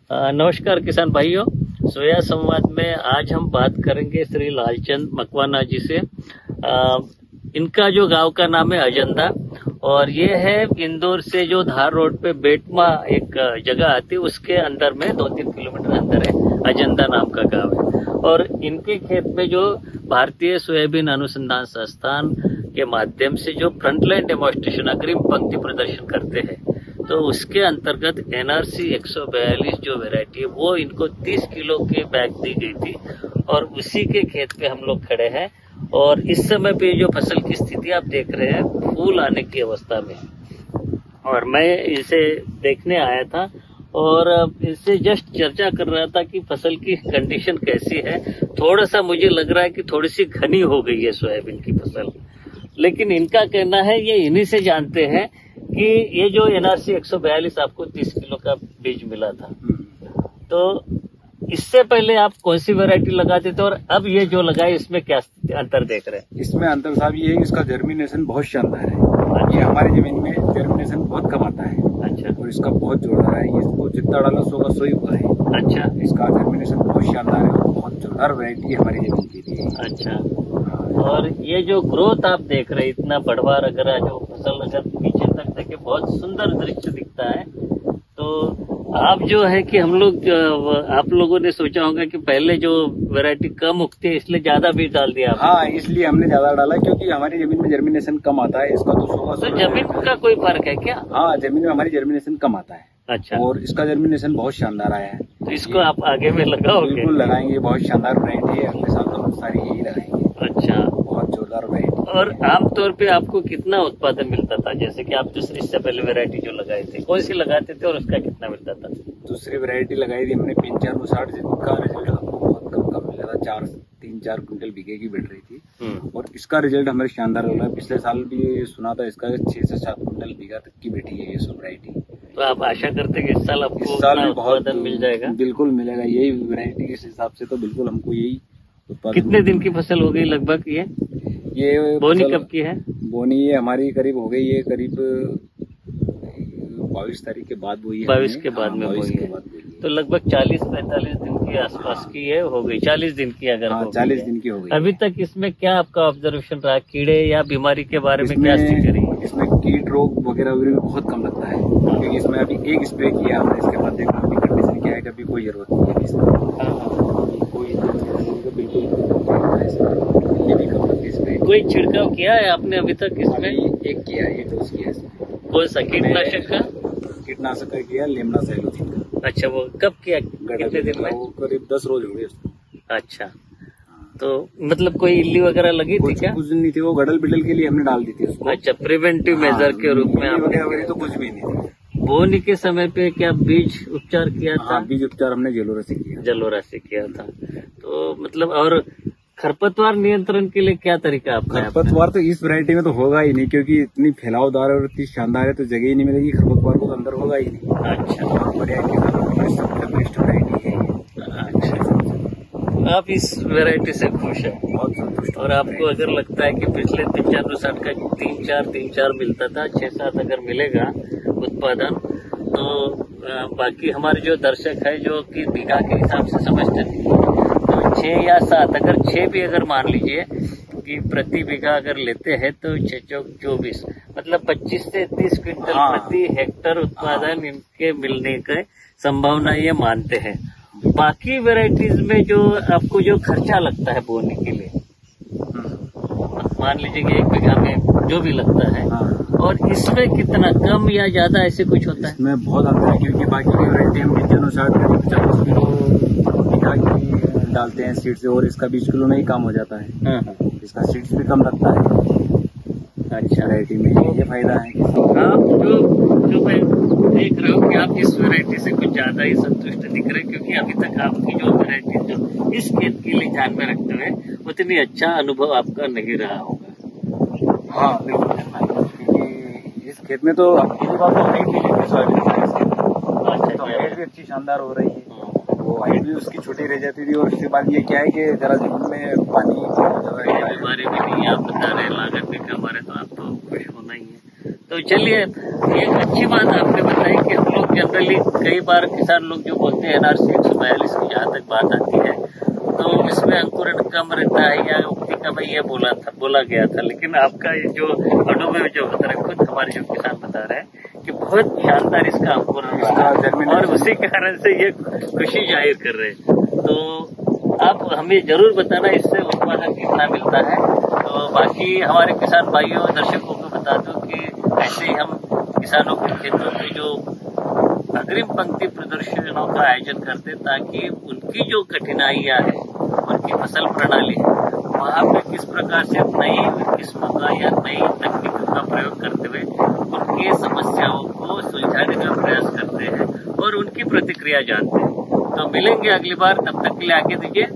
नमस्कार किसान भाइयों। सोया संवाद में आज हम बात करेंगे श्री लालचंद मकवाना जी से। इनका जो गांव का नाम है अजंता, और ये है इंदौर से जो धार रोड पे बेटमा एक जगह आती है, उसके अंदर में 2-3 किलोमीटर अंदर है अजंता नाम का गांव है। और इनके खेत में जो भारतीय सोयाबीन अनुसंधान संस्थान के माध्यम से जो फ्रंटलाइन डेमोन्स्ट्रेशन अग्रिम पंक्ति प्रदर्शन करते हैं, तो उसके अंतर्गत NRC 142 जो वैरायटी है वो इनको 30 किलो के बैग दी गई थी, और उसी के खेत पे हम लोग खड़े हैं। और इस समय पे जो फसल की स्थिति आप देख रहे हैं, फूल आने की अवस्था में, और मैं इसे देखने आया था और इससे जस्ट चर्चा कर रहा था कि फसल की कंडीशन कैसी है। थोड़ा सा मुझे लग रहा है कि थोड़ी सी घनी हो गई है सोयाबीन की फसल, लेकिन इनका कहना है ये इन्हीं से जानते हैं कि ये जो NRC 142 आपको 30 किलो का बीज मिला था, तो इससे पहले आप कौन सी वैरायटी लगाते थे और अब ये जो लगाए इसमें क्या अंतर देख रहे हैं? इसमें अंतर साहब ये है कि इसका जर्मिनेशन बहुत शानदार है। ये हमारी जमीन में जर्मिनेशन बहुत कम आता है। अच्छा। और इसका बहुत जोरदार है, इसको जितना डाला 100 का 100 ही हुआ है। अच्छा। इसका जर्मिनेशन बहुत शानदार है और बहुत जोरदार वैरायटी है हमारी जमीन के लिए। अच्छा। और ये जो ग्रोथ आप देख रहे हैं, इतना बढ़वा वगैरह जो फसल अगर पीछे तक देखे बहुत सुंदर दृश्य दिखता है। तो आप जो है कि हम लोग आप लोगों ने सोचा होगा कि पहले जो वैरायटी कम उगती है इसलिए ज्यादा बीज डाल दिया आपने। हाँ, इसलिए हमने ज्यादा डाला क्योंकि हमारी जमीन में जर्मिनेशन कम आता है। इसका 200 का। तो जमीन का कोई फर्क है क्या? हाँ, जमीन में हमारी जर्मिनेशन कम आता है। अच्छा। और इसका जर्मिनेशन बहुत शानदार आया है। तो इसको आप आगे में लगाओगे? बिल्कुल लगाएंगे, बहुत शानदार वैरायटी है। अगले साल तो सारी यही लगाएंगे। अच्छा। बहुत जोरदार वैरायटी। और आमतौर पे आपको कितना उत्पादन मिलता था? जैसे कि आप दूसरी इससे पहले वैरायटी जो लगाए थे, कौन सी लगाते थे और उसका कितना मिलता था? दूसरी वैरायटी लगाई थी हमने 55-59, जिनका रिजल्ट हमको बहुत कम मिला था। 3-4 क्विंटल बीघे की बैठ रही थी, और इसका रिजल्ट हमारे शानदार लगा। पिछले साल भी सुना था इसका 6 से 7 क्विंटल बीघा तक की बैठी है ये सब वैरायटी। तो आप आशा करते हैं कि इस साल आपको उत्पादन मिल जाएगा? बिल्कुल मिलेगा। यही वैरायटी के हिसाब से तो बिल्कुल हमको यही उत्पादन। कितने दिन की फसल हो गई लगभग? ये बोनी कब की है? बोनी ये हमारी करीब हो गई है, करीब 22 तारीख के बाद बोई है। 22 के बाद में बोई है, तो लगभग 40-45 दिन के आसपास की है, हो गई 40 दिन की। अगर 40 दिन की हो गई। अभी तक इसमें क्या आपका ऑब्जर्वेशन रहा, कीड़े या बीमारी के बारे में क्या स्थिति रही? इसमें कीट रोग वगैरह भी बहुत कम लगता है, क्योंकि इसमें अभी एक स्प्रे किया हमने। इसके बाद देखो अभी कंडीशन क्या है, कभी कोई जरूरत नहीं है इसमें। कोई छिड़काव किया है आपने अभी तक इसमें? एक किया, ये डोज किया इसमें। कौन सा कीटनाशक का? कीटनाशक का किया, लेमना सैलोथीन का। अच्छा, वो कब किया, कितने दिन में? वो करीब 10 रोज हो गए उसको। अच्छा, तो मतलब कोई इल्ली वगैरह लगी थी क्या? कुछ नहीं थी, वो गड़ल बिडल के लिए हमने डाल दी थी उसको। अच्छा, प्रिवेंटिव मेजर के रूप में आपने? तो कुछ भी नहीं थी। बोनी के समय पे क्या बीज उपचार किया था? बीज उपचार हमने जलोरा से किया। जलोरा से किया था। तो मतलब, और खरपतवार नियंत्रण के लिए क्या तरीका आपका? खरपतवार तो इस वैरायटी में तो होगा ही नहीं, क्योंकि इतनी फैलावदार और इतनी शानदार है, तो जगह ही नहीं मिलेगी खरपतवार को, अंदर होगा ही नहीं। अच्छा। बहुत बढ़िया बेस्ट वैरायटी है। आप इस वैरायटी से खुश हैं? बहुत संतुष्ट। और आपको अगर लगता है कि पिछले 55-60 का 3-4 मिलता था, 6-7 अगर मिलेगा उत्पादन, तो बाकी हमारे जो दर्शक है जो कि बीघा के हिसाब से समझते नहीं, तो 6 या 7, अगर 6 भी अगर मान लीजिए कि प्रति बीघा अगर लेते हैं तो 6-24, मतलब 25 से 30 क्विंटल प्रति हेक्टर उत्पादन इनके मिलने की संभावना ये मानते हैं। बाकी वैरायटीज में जो आपको जो खर्चा लगता है बोने के लिए, मान लीजिए कि 1 बीघा में जो भी लगता है, और इसमें कितना कम या ज्यादा ऐसे कुछ होता है? इसमें बहुत अंतर है, क्योंकि बाकी की वैरायटी हम बीज अनुसार 50 किलो बीघा की डालते हैं सीड से, और इसका 20 किलो में ही काम हो जाता है। इसका सीड्स भी कम लगता है। अच्छा, वैरायटी में ये फायदा है। आप जो मैं देख रहा हूँ कि आप इस वैरायटी से कुछ ज्यादा ही संतुष्ट दिख रहे हैं, क्योंकि अभी तक आपकी जो वैरायटी जो इस खेत के लिए ध्यान में रखते हुए उतनी अच्छा अनुभव आपका नहीं रहा होगा। हाँ बिल्कुल, क्योंकि इस खेत में तो पहली बात तो हाइट भी लेती सोयाबीन तो हाइट भी अच्छी शानदार हो रही है। वो हाइट भी उसकी छोटी रह जाती थी, और उसके बाद ये क्या है कि जरा जमीन में पानी बीमारी भी नहीं, आप बता रहे लागत भी कम आ रहे, तो आप तो खुश होना ही है। तो चलिए, एक अच्छी बात आपने बताई कि हम लोग जनरली कई बार किसान लोग जो बोलते हैं NRC 142 की जहाँ तक बात आती है तो इसमें अंकुरण कम रहता है या उक्ति कम है, ये बोला गया था। लेकिन आपका ये जो अनुभव जो बता रहे, खुद हमारे जो किसान बता रहे हैं कि बहुत शानदार इसका अंकुरण हुआ और उसी कारण से ये खुशी जाहिर कर रहे हैं। तो आप हमें जरूर बताना इससे उत्पादन कितना मिलता है। तो बाकी हमारे किसान भाइयों दर्शकों को बता दो कि ऐसे ही हम किसानों के खेतों की जो अग्रिम पंक्ति प्रदर्शनों का आयोजन करते ताकि उनकी जो कठिनाइयां है, उनकी फसल प्रणाली है, वहां पे किस प्रकार से नई किस्मों या नई तकनीकों का प्रयोग करते हुए उनकी समस्याओं को सुलझाने का प्रयास करते हैं और उनकी प्रतिक्रिया जानते हैं। तो मिलेंगे अगली बार, तब तक के लिए आगे दीजिए।